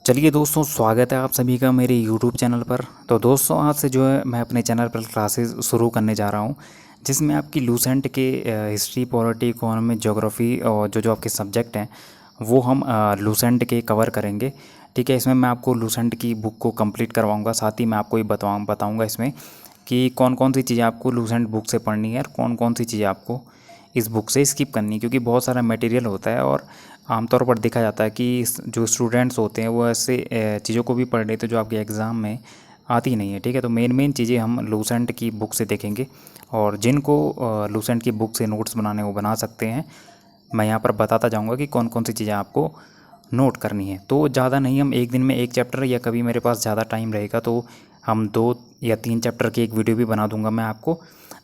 चलिए दोस्तों, स्वागत है आप सभी का मेरे यूट्यूब चैनल पर। तो दोस्तों, आज से जो है मैं अपने चैनल पर क्लासेस शुरू करने जा रहा हूँ, जिसमें आपकी लूसेंट के हिस्ट्री, पॉलिटी, इकोनॉमी, ज्योग्राफी और जो जो आपके सब्जेक्ट हैं वो हम लूसेंट के कवर करेंगे। ठीक है, इसमें मैं आपको लूसेंट की बुक को कंप्लीट करवाऊँगा, साथ ही मैं आपको ये बताऊँगा इसमें कि कौन कौन सी चीज़ें आपको लूसेंट बुक से पढ़नी है और कौन कौन सी चीज़ें आपको इस बुक से स्किप करनी है, क्योंकि बहुत सारा मटेरियल होता है और आमतौर पर देखा जाता है कि जो स्टूडेंट्स होते हैं वो ऐसे चीज़ों को भी पढ़ लेते हैं जो आपके एग्ज़ाम में आती नहीं है। ठीक है, तो मेन चीज़ें हम लूसेंट की बुक से देखेंगे और जिनको लूसेंट की बुक से नोट्स बनाने वो बना सकते हैं। मैं यहाँ पर बताता जाऊँगा कि कौन कौन सी चीज़ें आपको नोट करनी है। तो ज़्यादा नहीं, हम एक दिन में एक चैप्टर, या कभी मेरे पास ज़्यादा टाइम रहेगा तो हम 2 या 3 चैप्टर की एक वीडियो भी बना दूंगा मैं आपको,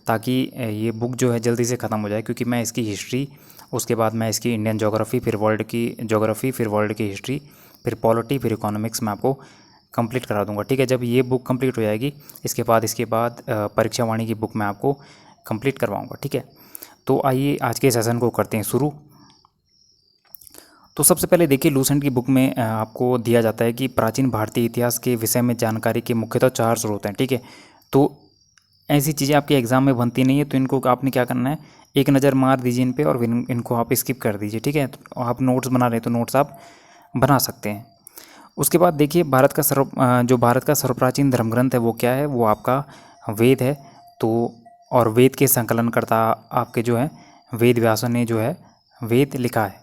ताकि ये बुक जो है जल्दी से ख़त्म हो जाए। क्योंकि मैं इसकी हिस्ट्री, उसके बाद मैं इसकी इंडियन ज्योग्राफी, फिर वर्ल्ड की ज्योग्राफी, फिर वर्ल्ड की हिस्ट्री, फिर पॉलिटी, फिर इकोनॉमिक्स में आपको कंप्लीट करा दूंगा। ठीक है, जब ये बुक कंप्लीट हो जाएगी इसके बाद परीक्षा वाणी की बुक मैं आपको कंप्लीट करवाऊँगा। ठीक है, तो आइए आज के सेशन को करते हैं शुरू। तो सबसे पहले देखिए, लूसेंट की बुक में आपको दिया जाता है कि प्राचीन भारतीय इतिहास के विषय में जानकारी के मुख्यतः 4 स्रोत हैं। ठीक है, तो ऐसी चीज़ें आपके एग्ज़ाम में बनती नहीं है, तो इनको आपने क्या करना है, एक नज़र मार दीजिए इन पे और इनको आप स्किप कर दीजिए। ठीक है, तो आप नोट्स बना रहे हैं तो नोट्स आप बना सकते हैं। उसके बाद देखिए, जो भारत का सर्वप्राचीन धर्म ग्रंथ है वो क्या है, वो आपका वेद है। तो और वेद के संकलनकर्ता आपके जो है वेद व्यास ने जो है वेद लिखा है,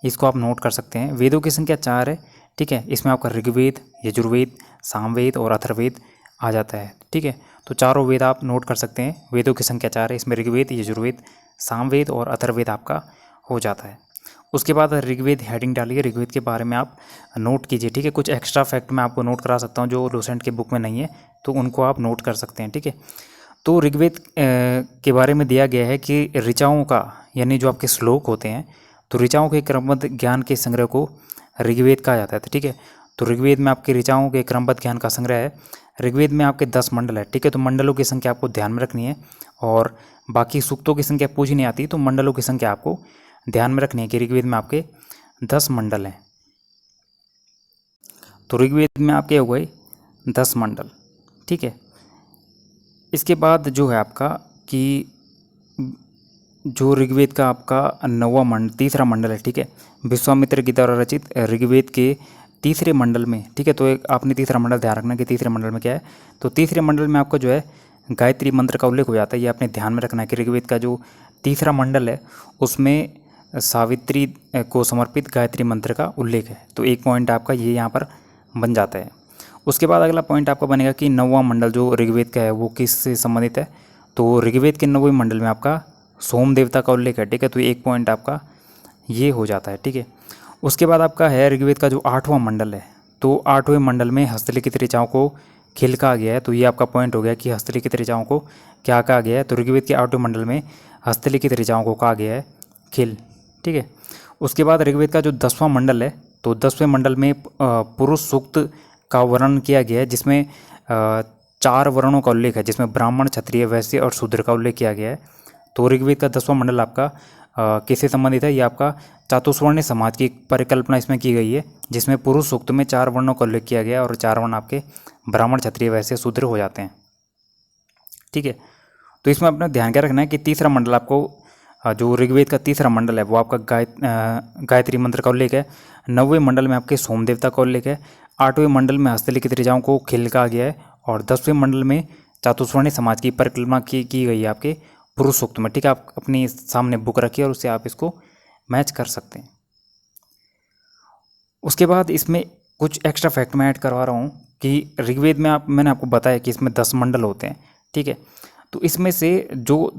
इसको आप नोट कर सकते हैं। वेदों की संख्या 4 है। ठीक है, इसमें आपका ऋग्वेद, यजुर्वेद, सामवेद और अथर्ववेद आ जाता है। ठीक है, तो चारों वेद आप नोट कर सकते हैं। वेदों की संख्या 4 है, इसमें ऋग्वेद, यजुर्वेद, सामवेद और अथर्ववेद आपका हो जाता है। उसके बाद ऋग्वेद हेडिंग डालिए, ऋग्वेद के बारे में आप नोट कीजिए। ठीक है, कुछ एक्स्ट्रा फैक्ट मैं आपको नोट करा सकता हूँ जो लूसेंट की बुक में नहीं है, तो उनको आप नोट कर सकते हैं। ठीक है, तो ऋग्वेद के बारे में दिया गया है कि ऋचाओं का, यानी जो आपके श्लोक होते हैं, तो ऋचाओं के क्रमबद्ध ज्ञान के संग्रह को ऋग्वेद कहा जाता है। ठीक है, तो ऋग्वेद में आपके ऋचाओं के क्रमबद्ध ज्ञान का संग्रह है। ऋग्वेद में आपके 10 मंडल है। ठीक है, तो मंडलों की संख्या आपको ध्यान में रखनी है, और बाकी सूक्तों की संख्या पूछी नहीं आती, तो मंडलों की संख्या आपको ध्यान में रखनी है कि ऋग्वेद में आपके 10 मंडल हैं। तो ऋग्वेद में आपके हो गए 10 मंडल। ठीक है, इसके बाद जो है आपका कि जो ऋग्वेद का आपका 9वां मंडल, तीसरा मंडल है। ठीक है, विश्वामित्र के द्वारा रचित ऋग्वेद के तीसरे मंडल में। ठीक है, तो एक आपने तीसरा मंडल ध्यान रखना कि तीसरे मंडल में क्या है, तो तीसरे मंडल में आपका जो है गायत्री मंत्र का उल्लेख हो जाता है। ये आपने ध्यान में रखना है कि ऋग्वेद का जो तीसरा मंडल है उसमें सावित्री को समर्पित गायत्री मंत्र का उल्लेख है। तो एक पॉइंट आपका ये यहाँ पर बन जाता है। उसके बाद अगला पॉइंट आपका बनेगा कि 9वां मंडल जो ऋग्वेद का है वो किससे संबंधित है, तो ऋग्वेद के 9वें मंडल में आपका सोम देवता का उल्लेख है। ठीक है, तो एक पॉइंट आपका ये हो जाता है। ठीक है, उसके बाद आपका है ऋग्वेद का जो 8वां मंडल है, तो 8वें मंडल में हस्तलिखित ऋचाओं को खिल कहा गया है। तो ये आपका पॉइंट हो गया कि हस्तलिखित ऋचाओं को क्या कहा गया है, तो ऋग्वेद के 8वें मंडल में हस्तलिखित ऋचाओं को कहा गया है खिल। ठीक है, उसके बाद ऋग्वेद का जो 10वां मंडल है, तो 10वें मंडल में पुरुष सूक्त का वर्णन किया गया है, जिसमें 4 वर्णों का उल्लेख है, जिसमें ब्राह्मण, क्षत्रिय, वैश्य और शूद्र का उल्लेख किया गया है। तो ऋग्वेद का 10वां मंडल आपका किससे संबंधित है, ये आपका चातुर्वर्ण समाज की परिकल्पना इसमें की गई है, जिसमें पुरुष सूक्त में 4 वर्णों का उल्लेख किया गया है और 4 वर्ण आपके ब्राह्मण, क्षत्रिय, वैश्य, शूद्र हो जाते हैं। ठीक है, तो इसमें अपना ध्यान क्या रखना है कि तीसरा मंडल आपको जो ऋग्वेद का तीसरा मंडल है वो आपका गायत्री मंत्र का उल्लेख है। 9वें मंडल में आपके सोम देवता का उल्लेख है। 8वें मंडल में हस्तलिखित ऋचाओं को खिल कहा गया है, और 10वें मंडल में चातुर्वर्ण समाज की परिकल्पना की गई है आपके पुरुष सूक्त में। ठीक है, आप अपनी सामने बुक रखिए और उससे आप इसको मैच कर सकते हैं। उसके बाद इसमें कुछ एक्स्ट्रा फैक्ट मैं ऐड करवा रहा हूँ कि ऋग्वेद में मैंने आपको बताया कि इसमें 10 मंडल होते हैं। ठीक है, तो इसमें से जो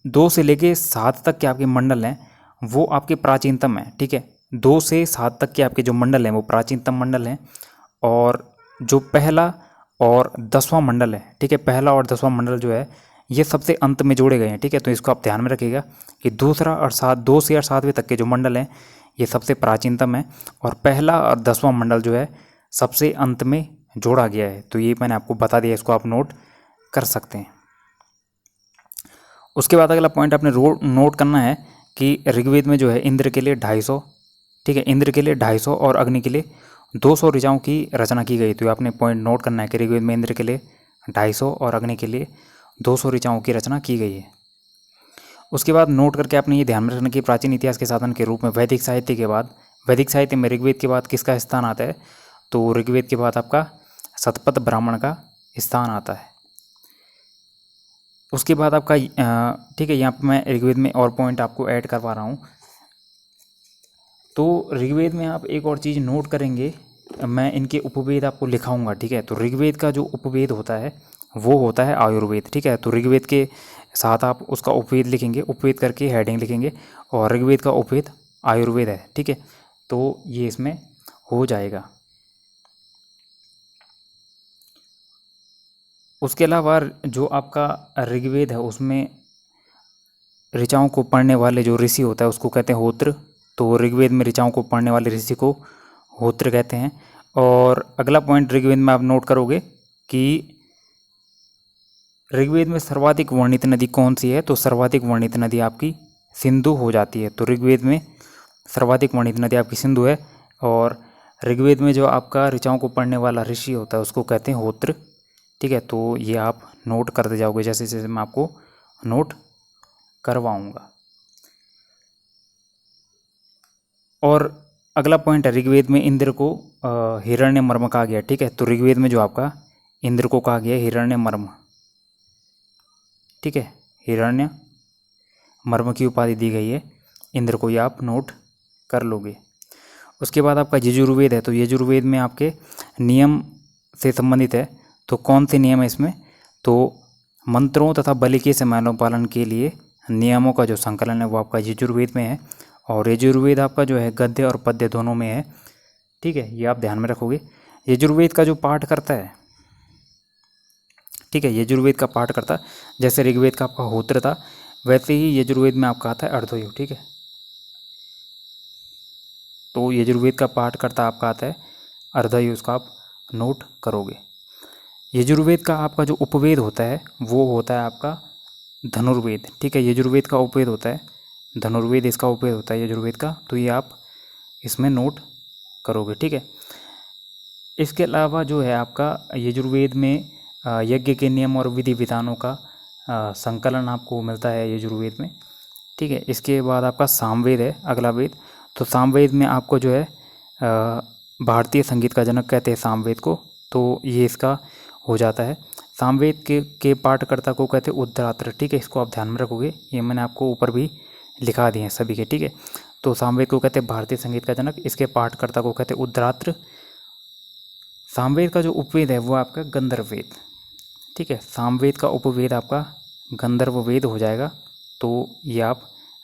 2 से लेके 7 तक के आपके मंडल हैं वो आपके प्राचीनतम हैं। ठीक है, 2 से 7 तक के आपके जो मंडल हैं वो प्राचीनतम मंडल हैं, और जो पहला और 10वां मंडल है, ठीक है, पहला और 10वां मंडल जो है ये सबसे अंत में जोड़े गए हैं। ठीक है, तो इसको आप ध्यान में रखिएगा कि 2 से 7वें तक के जो मंडल हैं ये सबसे प्राचीनतम है, और पहला और 10वां मंडल जो है सबसे अंत में जोड़ा गया है। तो ये मैंने आपको बता दिया, इसको आप नोट कर सकते हैं। उसके बाद अगला पॉइंट आपने नोट करना है कि ऋग्वेद में जो है इंद्र के लिए 250, ठीक है, इंद्र के लिए 250 और अग्नि के लिए 200 ऋचाओं की रचना की गई। तो आपने पॉइंट नोट करना है कि ऋग्वेद में इंद्र के लिए 250 और अग्नि के लिए 200 ऋचाओं की रचना की गई है। उसके बाद नोट करके आपने ये ध्यान में रखना कि प्राचीन इतिहास के साधन के रूप में वैदिक साहित्य के बाद, वैदिक साहित्य में ऋग्वेद के बाद किसका स्थान आता है? तो ऋग्वेद के बाद आपका शतपथ ब्राह्मण का स्थान आता है। उसके बाद आपका ठीक है, यहाँ पर मैं ऋग्वेद में और पॉइंट आपको ऐड करवा रहा हूँ। तो ऋग्वेद में आप एक और चीज़ नोट करेंगे, मैं इनके उपवेद आपको लिखाऊंगा, ठीक है। तो ऋग्वेद का जो उपवेद होता है वो होता है आयुर्वेद, ठीक है। तो ऋग्वेद के साथ आप उसका उपवेद लिखेंगे, उपवेद करके हेडिंग लिखेंगे, और ऋग्वेद का उपवेद आयुर्वेद है, ठीक है। तो ये इसमें हो जाएगा। उसके अलावा जो आपका ऋग्वेद है उसमें ऋचाओं को पढ़ने वाले जो ऋषि होता है उसको कहते हैं होत्र। तो ऋग्वेद में ऋचाओं को पढ़ने वाले ऋषि को होत्र कहते हैं। और अगला पॉइंट ऋग्वेद में आप नोट करोगे कि ऋग्वेद में सर्वाधिक वर्णित नदी कौन सी है? तो सर्वाधिक वर्णित नदी आपकी सिंधु हो जाती है। तो ऋग्वेद में सर्वाधिक वर्णित नदी आपकी सिंधु है। और ऋग्वेद में जो आपका ऋचाओं को पढ़ने वाला ऋषि होता है उसको कहते हैं होत्र, ठीक है। तो ये आप नोट करते जाओगे जैसे जैसे मैं आपको नोट करवाऊंगा। और अगला पॉइंट है ऋग्वेद में इंद्र को हिरण्यमर्म कहा गया, ठीक है। तो ऋग्वेद में जो आपका इंद्र को कहा गया हिरण्यमर्म, ठीक है, हिरण्य मर्म की उपाधि दी गई है इंद्र को, ये आप नोट कर लोगे। उसके बाद आपका यजुर्वेद है। तो यजुर्वेद में आपके नियम से संबंधित है। तो कौन से नियम है इसमें? तो मंत्रों तथा बलि के समानों पालन के लिए नियमों का जो संकलन है वो आपका यजुर्वेद में है। और यजुर्वेद आपका जो है गद्य और पद्य दोनों में है, ठीक है। ये आप ध्यान में रखोगे। यजुर्वेद का जो पाठ करता है, ठीक है, यजुर्वेद का पाठ करता, जैसे ऋग्वेद का आपका होत्र था वैसे ही यजुर्वेद में आपका आता है अर्धोयु, ठीक है। तो यजुर्वेद का पाठ करता आपका आता है अर्धयु, उसका आप नोट करोगे। यजुर्वेद का आपका जो उपवेद होता है वो होता है आपका धनुर्वेद, ठीक है। यजुर्वेद का उपवेद होता है धनुर्वेद, इसका उपवेद होता है यजुर्वेद का। तो ये आप इसमें नोट करोगे, ठीक है। इसके अलावा जो है आपका यजुर्वेद में यज्ञ के नियम और विधि विधानों का संकलन आपको मिलता है यजुर्वेद में, ठीक है। इसके बाद आपका सामवेद है अगला वेद। तो सामवेद में आपको जो है भारतीय संगीत का जनक कहते हैं सामवेद को। तो ये इसका हो जाता है। सामवेद के पाठकर्ता को कहते हैं उद्धरात्र, ठीक है। इसको आप ध्यान में रखोगे, ये मैंने आपको ऊपर भी लिखा दिए हैं सभी के, ठीक है। तो सामवेद को कहते हैं भारतीय संगीत का जनक, इसके पाठकर्ता को कहते हैं उद्धरात्र। सामवेद का जो उपवेद है वो आपका गंधर्व वेद, ठीक है। सामवेद का उपवेद आपका गंधर्व वेद हो जाएगा। तो ये आप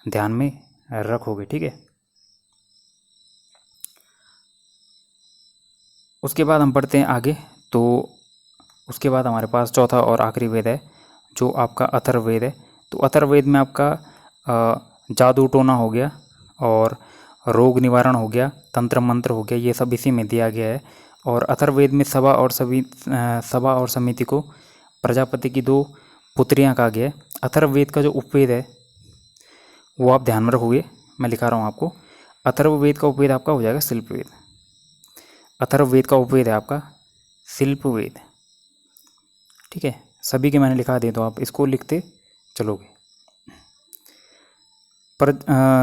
ध्यान में रखोगे, ठीक है। उसके बाद हम बढ़ते हैं आगे। तो उसके बाद हमारे पास चौथा और आखिरी वेद है जो आपका अथर्ववेद है। तो अथर्ववेद में आपका जादू टोना हो गया और रोग निवारण हो गया, तंत्र मंत्र हो गया, ये सब इसी में दिया गया है। और अथर्ववेद में सभा और समिति को प्रजापति की 2 पुत्रियां कहा गया है। अथर्ववेद का जो उपवेद है वो आप ध्यान में रखोगे, मैं लिखा रहा हूँ आपको। अथर्ववेद का उपवेद आपका हो जाएगा शिल्पवेद। अथर्ववेद का उपवेद है आपका शिल्पवेद, ठीक है। सभी के मैंने लिखा दिए तो आप इसको लिखते चलोगे।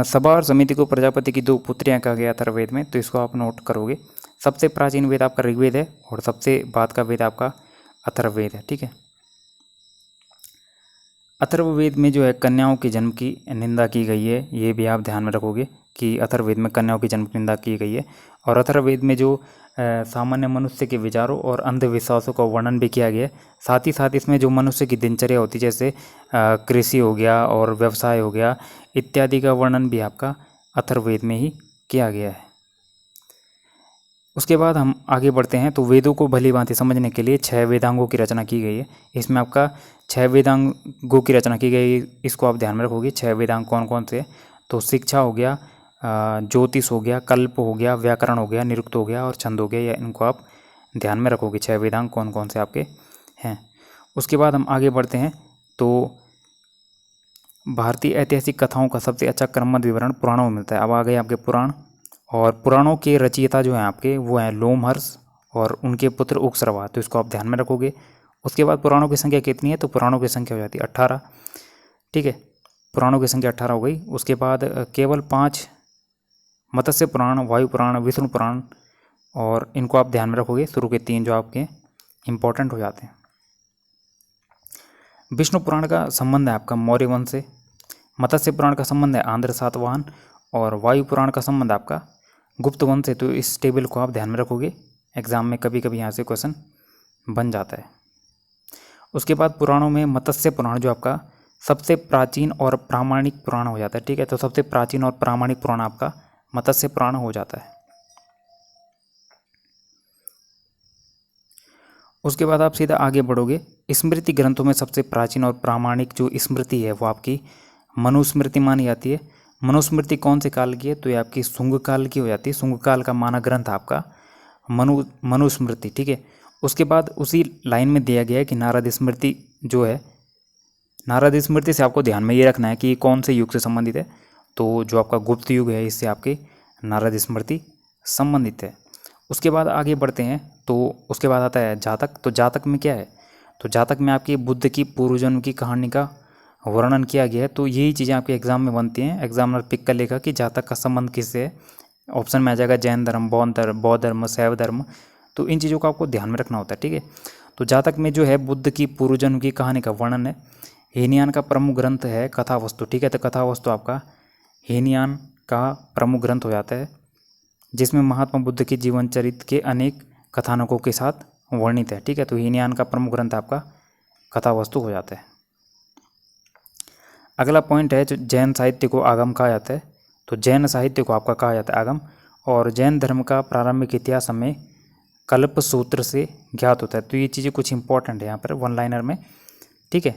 सभा और समिति को प्रजापति की 2 पुत्रियां कहा गया अथर्ववेद में, तो इसको आप नोट करोगे। सबसे प्राचीन वेद आपका ऋग्वेद है और सबसे बाद का वेद आपका अथर्ववेद है, ठीक है। अथर्ववेद में जो है कन्याओं के जन्म की निंदा की गई है, ये भी आप ध्यान में रखोगे कि अथर्ववेद में कन्याओं की जन्म की निंदा की गई है। और अथर्ववेद में जो सामान्य मनुष्य के विचारों और अंधविश्वासों का वर्णन भी किया गया है। साथ ही साथ इसमें जो मनुष्य की दिनचर्या होती है जैसे कृषि हो गया और व्यवसाय हो गया इत्यादि का वर्णन भी आपका अथर्ववेद में ही किया गया है। उसके बाद हम आगे बढ़ते हैं। तो वेदों को भली भांति समझने के लिए 6 वेदांगों की रचना की गई है। इसमें आपका 6 वेदांगों की रचना की गई, इसको आप ध्यान में रखोगे। 6 वेदांग कौन कौन से? तो शिक्षा हो गया, ज्योतिष हो गया, कल्प हो गया, व्याकरण हो गया, निरुक्त हो गया और छंद हो गया। या इनको आप ध्यान में रखोगे 6 वेदांग कौन कौन से आपके हैं। उसके बाद हम आगे बढ़ते हैं। तो भारतीय ऐतिहासिक कथाओं का सबसे अच्छा क्रमबद्ध विवरण पुराणों में मिलता है। अब आ गए आपके पुराण और पुराणों के रचयिता जो हैं आपके वो हैं लोमहर्ष और उनके पुत्र उकसरवा, तो इसको आप ध्यान में रखोगे। उसके बाद पुराणों की संख्या कितनी है, तो पुराणों की संख्या हो जाती है 18। ठीक है, पुराणों की संख्या 18 हो गई। उसके बाद केवल 5 मत्स्य पुराण, वायु पुराण, विष्णु पुराण, और इनको आप ध्यान में रखोगे। शुरू के 3 जो आपके इम्पोर्टेंट हो जाते हैं। विष्णु पुराण का संबंध है आपका मौर्य वंश से, मत्स्य पुराण का संबंध है आंध्र सातवाहन, और वायु पुराण का संबंध आपका गुप्त वंश से। तो इस टेबल को आप ध्यान में रखोगे, एग्जाम में कभी कभी यहाँ से क्वेश्चन बन जाता है। उसके बाद पुराणों में मत्स्य पुराण जो आपका सबसे प्राचीन और प्रामाणिक पुराण हो जाता है। ठीक है, तो सबसे प्राचीन और प्रामाणिक पुराण आपका मत्स्य पुराण हो जाता है। उसके बाद आप सीधा आगे बढ़ोगे। स्मृति ग्रंथों में सबसे प्राचीन और प्रामाणिक जो स्मृति है वो आपकी मनुस्मृति मानी जाती है। मनुस्मृति कौन से काल की है, तो ये आपकी शुंग काल की हो जाती है। शुंग काल का माना ग्रंथ आपका मनुस्मृति। ठीक है, उसके बाद उसी लाइन में दिया गया है कि नारद स्मृति जो है, नारद स्मृति से आपको ध्यान में ये रखना है कि कौन से युग से संबंधित है। तो जो आपका गुप्त युग है इससे आपके नारद स्मृति संबंधित है। उसके बाद आगे बढ़ते हैं, तो उसके बाद आता है जातक। तो जातक में क्या है, तो जातक में आपकी बुद्ध की पूर्वजन्म की कहानी का वर्णन किया गया है। तो यही चीज़ें आपके एग्जाम में बनती हैं। एग्जामिनर पिक कर लेगा कि जातक का संबंध किससे है। ऑप्शन में आ जाएगा जैन धर्म, बौद्ध धर्म, शैव धर्म। तो इन चीज़ों का आपको ध्यान में रखना होता है। ठीक है, तो जातक में जो है बुद्ध की पूर्वजन्म की कहानी का वर्णन है। हीनयान का प्रमुख ग्रंथ है कथावस्तु। ठीक है, तो कथावस्तु आपका हीनयान का प्रमुख ग्रंथ हो जाता है, जिसमें महात्मा बुद्ध के जीवन चरित्र के अनेक कथानकों के साथ वर्णित है। ठीक है, तो हीनयान का प्रमुख ग्रंथ आपका कथावस्तु हो जाता है। अगला पॉइंट है जो जैन साहित्य को आगम कहा जाता है। तो जैन साहित्य को आपका कहा जाता है आगम, और जैन धर्म का प्रारंभिक इतिहास हमें कल्प सूत्र से ज्ञात होता है। तो ये चीज़ें कुछ इंपॉर्टेंट है यहाँ पर वन लाइनर में। ठीक है,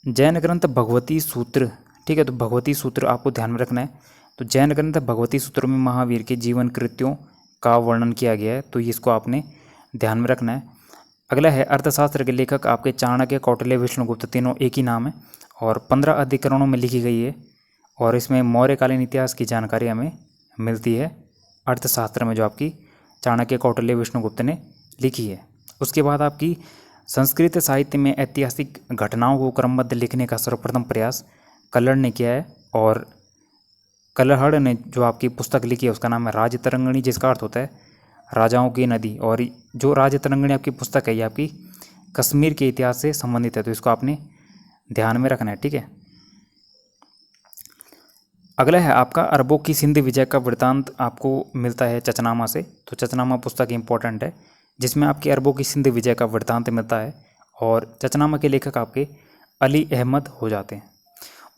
जैन ग्रंथ भगवती सूत्र। ठीक है, तो भगवती सूत्र आपको ध्यान में रखना है। तो जैन ग्रंथ भगवती सूत्र में महावीर के जीवन कृत्यों का वर्णन किया गया है, तो इसको आपने ध्यान में रखना है। अगला है अर्थशास्त्र के लेखक आपके चाणक्य, कौटिल्य, विष्णुगुप्त, तीनों एक ही नाम है, और 15 अधिकरणों में लिखी गई है, और इसमें मौर्यकालीन इतिहास की जानकारी हमें मिलती है अर्थशास्त्र में, जो आपकी चाणक्य, कौटिल्य, विष्णुगुप्त ने लिखी है। उसके बाद आपकी संस्कृत साहित्य में ऐतिहासिक घटनाओं को क्रमबद्ध लिखने का सर्वप्रथम प्रयास कल्हड़ ने किया है, और कल्हड़ ने जो आपकी पुस्तक लिखी है उसका नाम है राजतरंगिणी, जिसका अर्थ होता है राजाओं की नदी। और जो राजतरंगिणी आपकी पुस्तक है ये आपकी कश्मीर के इतिहास से संबंधित है, तो इसको आपने ध्यान में रखना है। ठीक है, अगला है आपका अरबों की सिंध विजय का वृत्तांत आपको मिलता है चचनामा से। तो चचनामा पुस्तक इंपॉर्टेंट है, जिसमें आपके अरबों की सिंध विजय का वृत्तांत मिलता है, और चचनामा के लेखक आपके अली अहमद हो जाते हैं।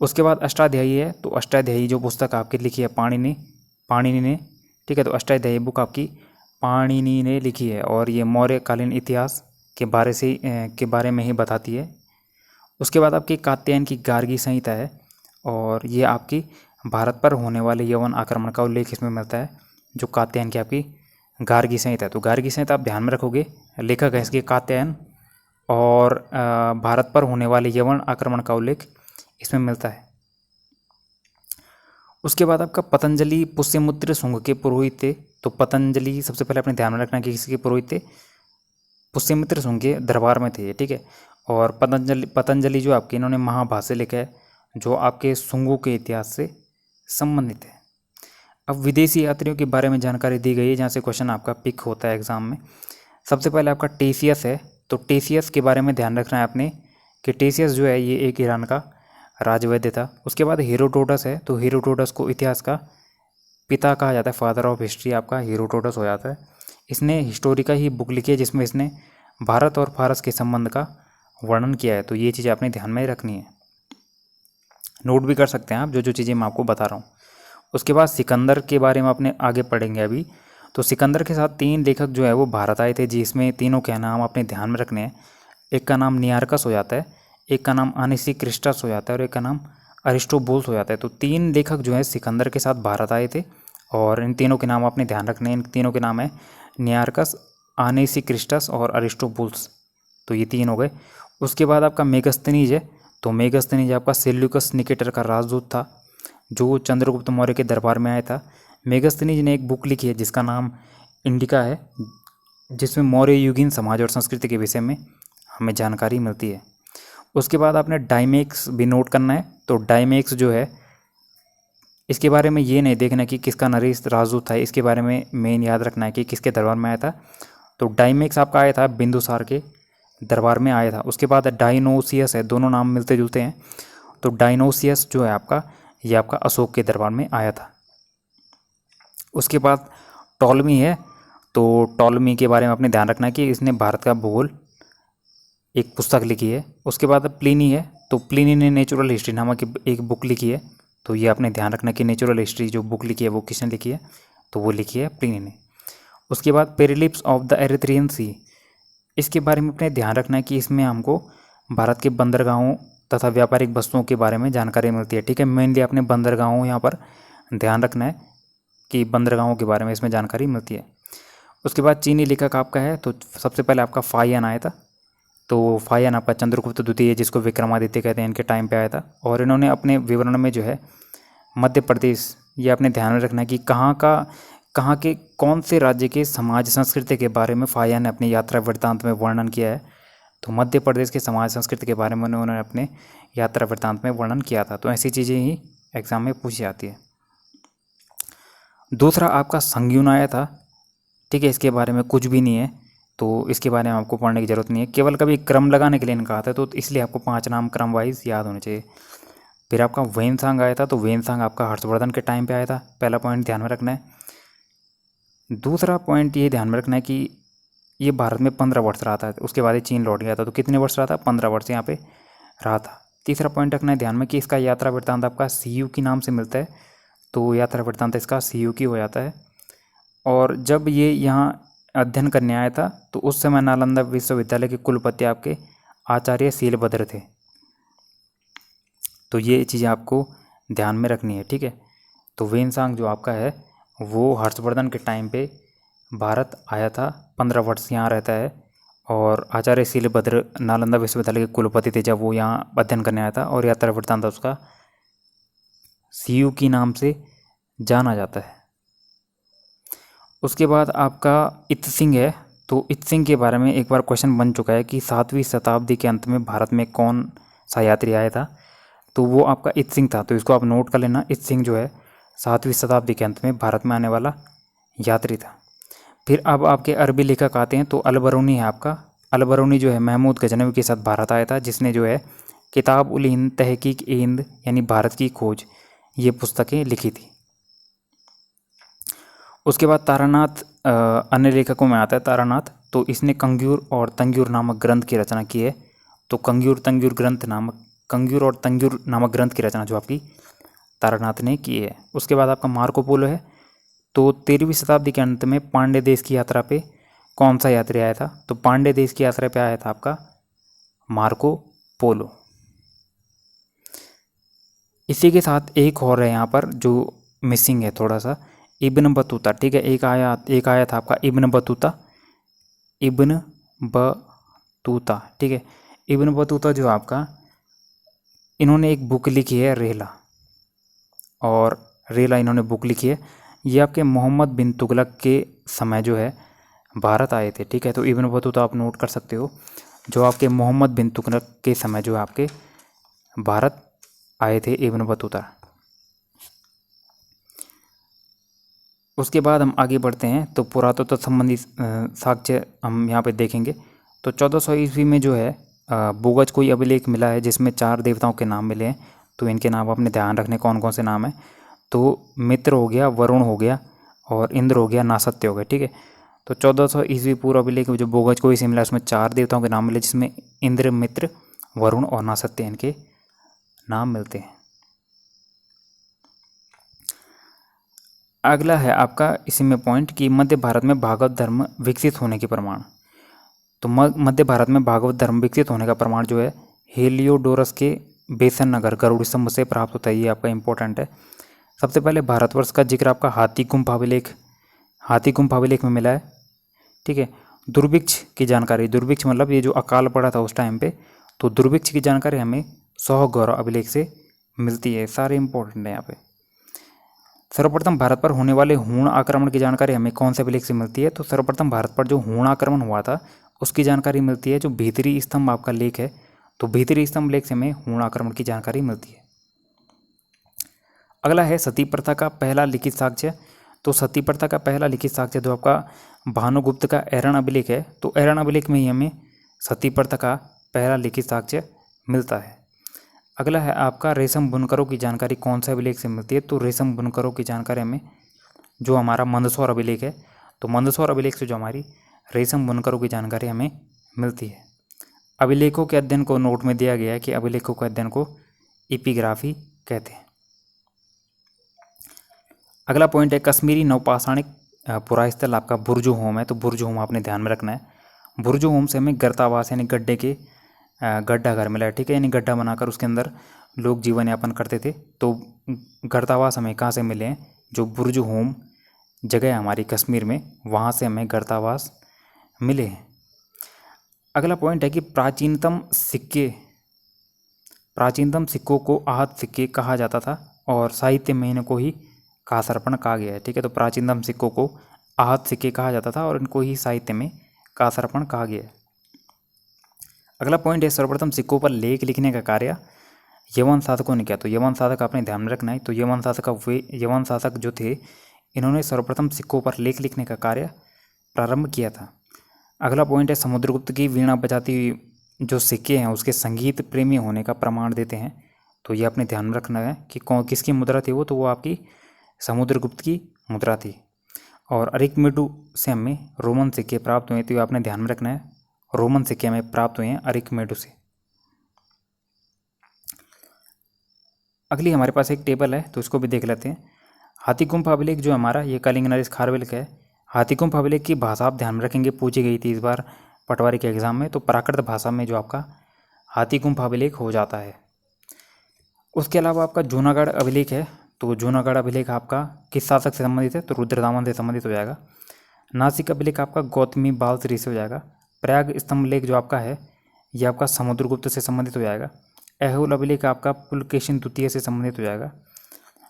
उसके बाद अष्टाध्यायी है। तो अष्टाध्यायी जो पुस्तक आपकी लिखी है पाणिनि ने। ठीक है, तो अष्टाध्यायी बुक आपकी पाणिनि ने लिखी है, और ये मौर्यकालीन इतिहास के बारे में ही बताती है। उसके बाद आपकी कात्यायन की गार्गी संहिता है, और ये आपकी भारत पर होने वाले यवन आक्रमण का उल्लेख इसमें मिलता है, जो कात्यायन की आपकी गार्गी संहिता है। तो गार्गी संहिता आप ध्यान में रखोगे, लेखक है इसके कात्यायन, और भारत पर होने वाले यवन आक्रमण का उल्लेख इसमें मिलता है। उसके बाद आपका पतंजलि पुष्यमित्र शुंग के पुरोहित थे। तो पतंजलि सबसे पहले अपने ध्यान में रखना कि किसके पुरोहित थे, पुष्यमित्र शुंग के दरबार में थे। ठीक है, और पतंजलि जो आपके इन्होंने महाभाष्य लिखा है, जो आपके शुंगों के इतिहास से संबंधित है। अब विदेशी यात्रियों के बारे में जानकारी दी गई है, जहाँ से क्वेश्चन आपका पिक होता है एग्जाम में। सबसे पहले आपका टेसियस है। तो टेसियस के बारे में ध्यान रखना है आपने कि टेसियस जो है ये एक ईरान का राजवैद्य था। उसके बाद हेरोडोटस है। तो हेरोडोटस को इतिहास का पिता कहा जाता है, फादर ऑफ हिस्ट्री आपका हेरोडोटस हो जाता है। इसने हिस्टोरी का ही बुक लिखी है, जिसमें इसने भारत और फारस के संबंध का वर्णन किया है। तो ये चीज़ें आपने ध्यान में रखनी है, नोट भी कर सकते हैं आप जो चीज़ें मैं आपको बता रहा हूँ। उसके बाद सिकंदर के बारे में अपने आगे पढ़ेंगे अभी। तो सिकंदर के साथ 3 लेखक जो है वो भारत आए थे, जिसमें तीनों के नाम अपने ध्यान में रखने हैं। एक का नाम नियार्कस हो जाता है, एक का नाम अनिसिक्रिस्टस हो जाता है, और एक का नाम अरिस्टोबुलस हो जाता है। तो 3 लेखक जो है सिकंदर के साथ भारत आए थे, और इन तीनों के नाम अपने ध्यान रखने हैं। इन तीनों के नाम है नियार्कस, अनिसिक्रिस्टस और अरिस्टोबुलस। तो ये 3 हो गए। उसके बाद आपका मेगस्थनीज है। तो मेगस्थनीज आपका सेल्यूकस निकेटर का राजदूत था, जो चंद्रगुप्त मौर्य के दरबार में आया था। मेगस्थनीज ने एक बुक लिखी है जिसका नाम इंडिका है, जिसमें मौर्य युगीन समाज और संस्कृति के विषय में हमें जानकारी मिलती है। उसके बाद आपने डायमेक्स भी नोट करना है। तो डायमेक्स जो है, इसके बारे में ये नहीं देखना कि किसका नरेश राजदूत था, इसके बारे में मेन याद रखना है कि किसके दरबार में आया था। तो डायमेक्स आपका आया था बिंदुसार के दरबार में आया था। उसके बाद डायनोसियस है, दोनों नाम मिलते जुलते हैं। तो डायनोसियस जो है आपका, ये आपका अशोक के दरबार में आया था। उसके बाद टॉलमी है। तो टॉलमी के बारे में आपने ध्यान रखना है कि इसने भारत का भूगोल एक पुस्तक लिखी है। उसके बाद प्लिनी है। तो प्लिनी ने नेचुरल हिस्ट्री नामक एक बुक लिखी है। तो ये आपने ध्यान रखना कि नेचुरल हिस्ट्री जो बुक लिखी है वो किसने लिखी है, तो वो लिखी है प्लिनी ने। उसके बाद पेरिलिप्स ऑफ द एरिथ्रियन सी, इसके बारे में अपने ध्यान रखना है कि इसमें हमको भारत के बंदरगाहों तथा व्यापारिक वस्तुओं के बारे में जानकारी मिलती है। ठीक है, मेनली अपने बंदरगाहों यहाँ पर ध्यान रखना है कि बंदरगाहों के बारे में इसमें जानकारी मिलती है। उसके बाद चीनी लेखक आपका है, तो सबसे पहले आपका फाहियान आया था। तो फाहियान आपका चंद्रगुप्त द्वितीय, जिसको विक्रमादित्य कहते हैं, इनके टाइम पे आया था। और इन्होंने अपने विवरण में जो है मध्य प्रदेश, ये अपने ध्यान में रखना है कि कहाँ के कौन से राज्य के समाज संस्कृति के बारे में फाहियान ने अपनी यात्रा वृत्तांत में वर्णन किया है। तो मध्य प्रदेश के समाज संस्कृति के बारे में उन्होंने अपने यात्रा वृत्तांत में वर्णन किया था। तो ऐसी चीज़ें ही एग्जाम में पूछी जाती है। दूसरा आपका संज्ञान आया था। ठीक है, इसके बारे में कुछ भी नहीं है, तो इसके बारे में आपको पढ़ने की ज़रूरत नहीं है, केवल कभी क्रम लगाने के लिए इनका आता है। तो इसलिए आपको 5 नाम क्रम वाइज याद होने चाहिए। फिर आपका वेनसांग आया था। तो वेनसांग आपका हर्षवर्धन के टाइम पे आया था। पहला पॉइंट ध्यान में रखना है। दूसरा पॉइंट ये ध्यान में रखना है कि ये भारत में 15 वर्ष रहा था, उसके बाद ये चीन लौट गया था। तो कितने वर्ष रहा था? 15 वर्ष यहाँ पे रहा था। तीसरा पॉइंट रखना है ध्यान में कि इसका यात्रा वृत्तांत आपका सीयू के नाम से मिलता है। तो यात्रा वृत्तांत इसका सीयू की हो जाता है। और जब ये यहाँ अध्ययन करने आया था तो उस समय नालंदा विश्वविद्यालय के कुलपति आपके आचार्य शीलभद्र थे। तो ये चीज़ें आपको ध्यान में रखनी है। ठीक है, तो वेनसांग जो आपका है वो हर्षवर्धन के टाइम पे भारत आया था, 15 वर्ष यहाँ रहता है। और आचार्य शीलभद्र नालंदा विश्वविद्यालय के कुलपति थे जब वो यहाँ अध्ययन करने आया था। और यात्रा वृत्तांत उसका सीयू की नाम से जाना जाता है। उसके बाद आपका इत्सिंग है। तो इत्सिंग के बारे में एक बार क्वेश्चन बन चुका है कि 7वीं शताब्दी के अंत में भारत में कौन सा यात्री आया था, तो वो आपका इत्सिंग था। तो इसको आप नोट कर लेना, इत्सिंग जो है 7वीं शताब्दी के अंत में भारत में आने वाला यात्री था। फिर अब आपके अरबी लेखक आते हैं। तो अलबरूनी है आपका। अलबरूनी जो है महमूद गजनवी के साथ भारत आया था, जिसने जो है किताब उल हिंद तहकीक ए हिंद यानी भारत की खोज, ये पुस्तकें लिखी थी। उसके बाद तारानाथ अन्य लेखकों में आता है तारानाथ। तो इसने कंग्यूर और तंग्यूर नामक ग्रंथ की रचना की है। तो कंग्यूर और तंग्यूर नामक ग्रंथ की रचना जो आपकी तारानाथ ने की है। उसके बाद आपका मार्को पोलो है। तो 13वीं शताब्दी के अंत में पांड्य देश की यात्रा पे कौन सा यात्री आया था, तो पांड्य देश की यात्रा पे आया था आपका मार्को पोलो। इसी के साथ एक और है यहाँ पर जो मिसिंग है थोड़ा सा, इब्न बतूता। ठीक है, एक आया था आपका इब्न बतूता। ठीक है, इब्न बतूता जो आपका, इन्होंने एक बुक लिखी है रेला, और रेला इन्होंने बुक लिखी है। ये आपके मोहम्मद बिन तुगलक के समय जो है भारत आए थे। ठीक है, तो इब्न बतूता आप नोट कर सकते हो, जो आपके मोहम्मद बिन तुगलक के समय जो आपके भारत आए थे इब्न बतूता। उसके बाद हम आगे बढ़ते हैं। तो पुरातत्व संबंधी साक्ष्य हम यहाँ पे देखेंगे। तो 1400 ईस्वी में जो है बोगज कोई अभिलेख मिला है जिसमें 4 देवताओं के नाम मिले हैं। तो इनके नाम अपने ध्यान रखने कौन कौन से नाम हैं। तो मित्र हो गया, वरुण हो गया, और इंद्र हो गया, नासत्य हो गया। ठीक है, तो 1400 ईस्वी पूर्व अभिलेख जो बोगज कोई से मिला उसमें 4 देवताओं के नाम मिले, जिसमें इंद्र, मित्र, वरुण और नासत्य इनके नाम मिलते हैं। अगला है आपका इसी में पॉइंट कि मध्य भारत में भागवत धर्म विकसित होने के प्रमाण। तो मध्य भारत में भागवत धर्म विकसित होने का प्रमाण जो है हेलियोडोरस के बेसन नगर गरुड़ स्तंभ से प्राप्त होता है। ये आपका इंपॉर्टेंट है। सबसे पहले भारतवर्ष का जिक्र आपका हाथी गुम्फ अभिलेख में मिला है। ठीक है, दुर्भिक्ष की जानकारी, दुर्भिक्ष मतलब ये जो अकाल पड़ा था उस टाइम पे, तो दुर्भिक्ष की जानकारी हमें सौगौरव अभिलेख से मिलती है। सारे इंपॉर्टेंट है यहाँ पे। सर्वप्रथम भारत पर होने वाले हूण आक्रमण की जानकारी हमें कौन से अभिलेख से मिलती है? तो सर्वप्रथम भारत पर जो हूण आक्रमण हुआ था उसकी जानकारी मिलती है जो भीतरी स्तंभ आपका लेख है, तो भीतरी स्तंभ लेख से हमें हूण आक्रमण की जानकारी मिलती है। अगला है सती प्रथा का पहला लिखित साक्ष्य। तो सती प्रथा का पहला लिखित साक्ष्य जो आपका भानुगुप्त का ऐरण अभिलेख है, तो ऐरण अभिलेख में ही हमें सती प्रथा का पहला लिखित साक्ष्य मिलता है। अगला है आपका रेशम बुनकरों की जानकारी कौन से अभिलेख से मिलती है? तो रेशम बुनकरों की जानकारी हमें जो हमारा मंदसौर अभिलेख है, तो मंदसौर अभिलेख से जो हमारी रेशम बुनकरों की जानकारी हमें मिलती है। अभिलेखों के अध्ययन को नोट में दिया गया है कि अभिलेखों के अध्ययन को एपिग्राफी कहते हैं। अगला पॉइंट है कश्मीरी नवपाषाणिक पुरास्थल आपका बुर्जु होम है, तो बुर्जु होम आपने ध्यान में रखना है। बुर्जु होम से हमें गर्तावास यानी गड्ढे के गड्ढा घर मिला है, ठीक है, यानी गड्ढा बनाकर उसके अंदर लोग जीवन यापन करते थे। तो गर्तावास हमें कहाँ से मिले हैं? जो बुर्जु होम जगह है हमारी कश्मीर में, वहाँ से हमें गर्तावास मिले हैं। अगला पॉइंट है कि प्राचीनतम सिक्कों को आहत सिक्के कहा जाता था और साहित्य में इनको ही कासर्पण कहा गया है, ठीक है। तो प्राचीनतम सिक्कों को आहत सिक्के कहा जाता था और इनको ही साहित्य में कासर्पण कहा गया है। अगला पॉइंट है सर्वप्रथम सिक्कों पर लेख लिखने का कार्य यवन शासकों ने किया। तो यवन शासक आपने ध्यान में रखना है। तो यवन शासक जो थे इन्होंने सर्वप्रथम सिक्कों पर लेख लिखने का कार्य प्रारंभ किया था। अगला पॉइंट है समुद्रगुप्त की वीणा बजाती हुई जो सिक्के हैं उसके संगीत प्रेमी होने का प्रमाण देते हैं। तो ये आपने ध्यान में रखना है कि किसकी मुद्रा थी वो, तो वो आपकी समुद्रगुप्त की मुद्रा थी। और अरिकमेडु से हमें रोमन सिक्के प्राप्त हुए, तो ये आपने ध्यान में रखना है, रोमन सिक्के हमें प्राप्त हुए हैं अरिकमेडु से। अगली हमारे पास एक टेबल है तो इसको भी देख लेते हैं। हाथीकुंभ अभिलेख जो हमारा ये कलिंग नरेश खारवेल का है। हाथीकुंभ अभिलेख की भाषा आप ध्यान में रखेंगे, पूछी गई थी इस बार पटवारी के एग्जाम में, तो प्राकृत भाषा में जो आपका हाथीकुंभ अभिलेख हो जाता है। उसके अलावा आपका जूनागढ़ अभिलेख है, तो जूनागढ़ अभिलेख आपका किस शासक से संबंधित है? तो रुद्रदामन से संबंधित हो जाएगा। नासिक अभिलेख आपका गौतमी बालश्री से हो जाएगा। प्रयाग स्तंभ लेख जो आपका है ये आपका समुद्रगुप्त से संबंधित हो जाएगा। ऐहोल अभिलेख आपका पुलकेशिन द्वितीय से संबंधित हो जाएगा।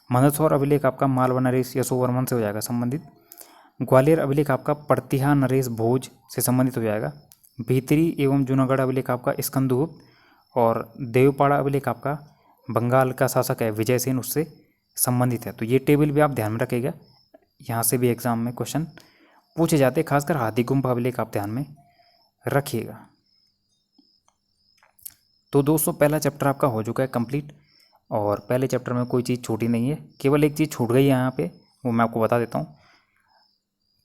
मंदसौर अभिलेख आपका मालवा नरेश यशोवर्मन से हो जाएगा संबंधित। ग्वालियर अभिलेख आपका प्रतिहा नरेश भोज से संबंधित हो जाएगा। भीतरी एवं जूनागढ़ अभिलेख आपका स्कंदगुप्त, और देवपाड़ा अभिलेख आपका बंगाल का शासक है विजय सेन उससे संबंधित है। तो ये टेबल भी आप ध्यान में रखिएगा, यहाँ से भी एग्जाम में क्वेश्चन पूछे जाते हैं, खासकर हाथीकुंभ अभिलेख आप ध्यान में रखिएगा। तो दोस्तों पहला चैप्टर आपका हो चुका है कंप्लीट, और पहले चैप्टर में कोई चीज़ छूटी नहीं है, केवल एक चीज़ छूट गई है यहाँ पे, वो मैं आपको बता देता हूँ।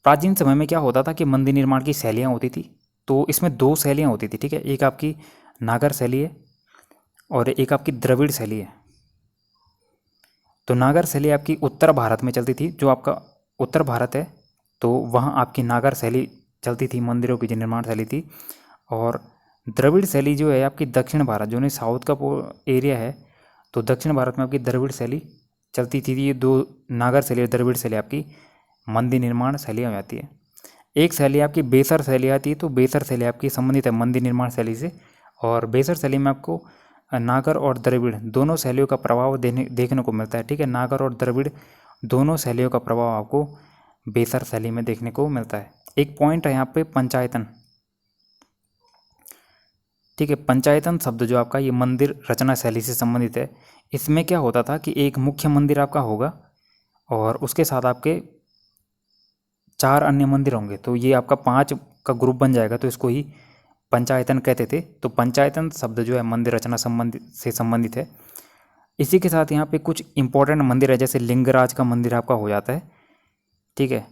प्राचीन समय में क्या होता था कि मंदिर निर्माण की शैलियाँ होती थी, तो इसमें दो शैलियाँ होती थी, ठीक है। एक आपकी नागर शैली है और एक आपकी द्रविड़ शैली है। तो नागर शैली आपकी उत्तर भारत में चलती थी, जो आपका उत्तर भारत है तो वहाँ आपकी नागर शैली चलती थी, मंदिरों की जो निर्माण शैली थी। और द्रविड़ शैली जो है आपकी दक्षिण भारत, जो नहीं साउथ का एरिया है, तो दक्षिण भारत में आपकी द्रविड़ शैली चलती थी। ये दो नागर शैली और द्रविड़ शैली आपकी मंदिर निर्माण शैली हो जाती है। एक शैली आपकी बेसर शैली आती है, तो बेसर शैली आपकी संबंधित है मंदिर निर्माण शैली से, और बेसर शैली में आपको नागर और द्रविड़ दोनों शैलियों का प्रभाव देखने को मिलता है, ठीक है। नागर और द्रविड़ दोनों शैलियों का प्रभाव आपको बेसर शैली में देखने को मिलता है। एक पॉइंट है यहाँ पे पंचायतन, ठीक है। पंचायतन शब्द जो आपका ये मंदिर रचना शैली से संबंधित है। इसमें क्या होता था कि एक मुख्य मंदिर आपका होगा और उसके साथ आपके 4 अन्य मंदिर होंगे, तो ये आपका 5 का ग्रुप बन जाएगा, तो इसको ही पंचायतन कहते थे। तो पंचायतन शब्द जो है मंदिर रचना से संबंधित है। इसी के साथ यहाँ पे कुछ इंपॉर्टेंट मंदिर है, जैसे लिंगराज का मंदिर आपका हो जाता है, ठीक है।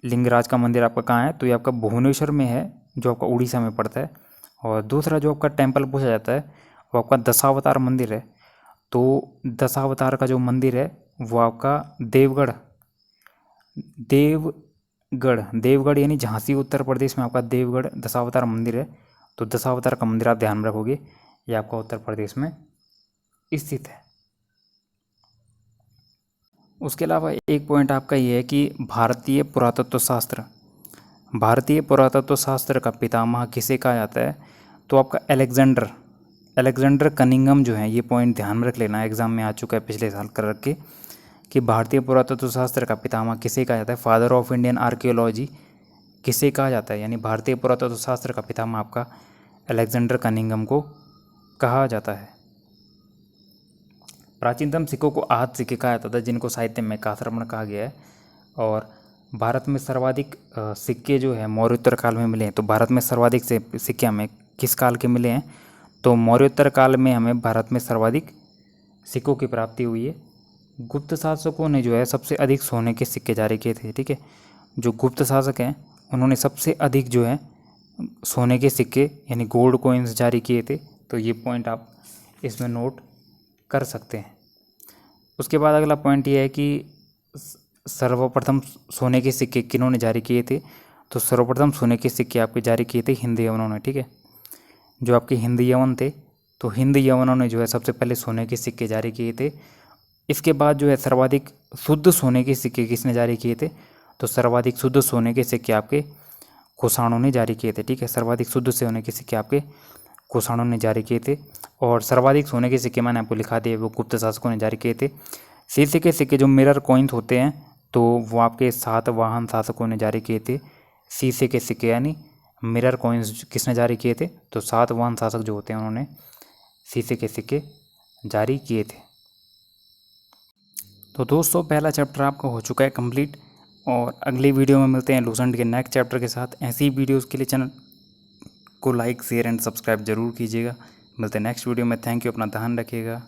लिंगराज का मंदिर आपका कहाँ है? तो ये आपका भुवनेश्वर में है, जो आपका उड़ीसा में पड़ता है। और दूसरा जो आपका टेम्पल पूछा जाता है वो आपका दशावतार मंदिर है। तो दशावतार का जो मंदिर है वो आपका देवगढ़ यानी झांसी उत्तर प्रदेश में आपका देवगढ़ दशावतार मंदिर है। तो दशावतार का मंदिर आप ध्यान में रखोगे, ये आपका उत्तर प्रदेश में स्थित है। उसके अलावा एक पॉइंट आपका ये है कि भारतीय पुरातत्व शास्त्र का पितामह किसे कहा जाता है? तो आपका अलेक्जेंडर कनिंघम जो है, ये पॉइंट ध्यान में रख लेना, एग्जाम में आ चुका है पिछले साल कर रख के, कि भारतीय पुरातत्व शास्त्र का पितामह किसे कहा जाता है, फादर ऑफ इंडियन आर्कियोलॉजी किसे कहा जाता है, यानी भारतीय पुरातत्व शास्त्र का पितामह आपका अलेक्जेंडर कनिंघम को कहा जाता है। प्राचीनतम सिक्कों को आहत सिक्के कहा जाता था, जिनको साहित्य में काथरमण कहा गया है। और भारत में सर्वाधिक सिक्के जो है मौर्योत्तर काल में मिले हैं। तो भारत में सर्वाधिक से सिक्के हमें किस काल के मिले हैं, तो मौर्योत्तर काल में हमें भारत में सर्वाधिक सिक्कों की प्राप्ति हुई है। गुप्त शासकों ने जो है सबसे अधिक सोने के सिक्के जारी किए थे। ठीक है, जो गुप्त शासक हैं उन्होंने सबसे अधिक जो है सोने के सिक्के यानी गोल्ड कॉइन्स जारी किए थे। तो ये पॉइंट आप इसमें नोट कर सकते हैं। उसके बाद अगला पॉइंट ये है कि सर्वप्रथम सोने के सिक्के किन्होंने जारी किए थे, तो सर्वप्रथम सोने के सिक्के आपके जारी किए थे हिंद यवनों ने। ठीक है, जो आपके हिंद यवन थे, तो हिंद यवनों ने जो है सबसे पहले सोने के सिक्के जारी किए थे। इसके बाद जो है सर्वाधिक शुद्ध सोने के सिक्के किसने जारी किए थे, तो सर्वाधिक शुद्ध सोने के सिक्के आपके कुषाणों ने जारी किए थे। ठीक है, सर्वाधिक शुद्ध सोने के सिक्के आपके कुषाणों ने जारी किए थे। और सर्वाधिक सोने के सिक्के मैंने आपको लिखा दिए, वो गुप्त शासकों ने जारी किए थे। शीशे के सिक्के जो मिरर कॉइन्स होते हैं, तो वो आपके सातवाहन शासकों ने जारी किए थे। शीशे के सिक्के यानी मिरर कॉइन्स किसने जारी किए थे, तो सातवाहन शासक जो होते हैं उन्होंने शीशे के सिक्के जारी किए थे। तो दोस्तों पहला चैप्टर आपका हो चुका है कंप्लीट, और अगली वीडियो में मिलते हैं लूसेंट के नेक्स्ट चैप्टर के साथ। ऐसी वीडियोस के लिए चैनल को लाइक शेयर एंड सब्सक्राइब जरूर कीजिएगा। मिलते हैं नेक्स्ट वीडियो में। थैंक यू, अपना ध्यान रखिएगा।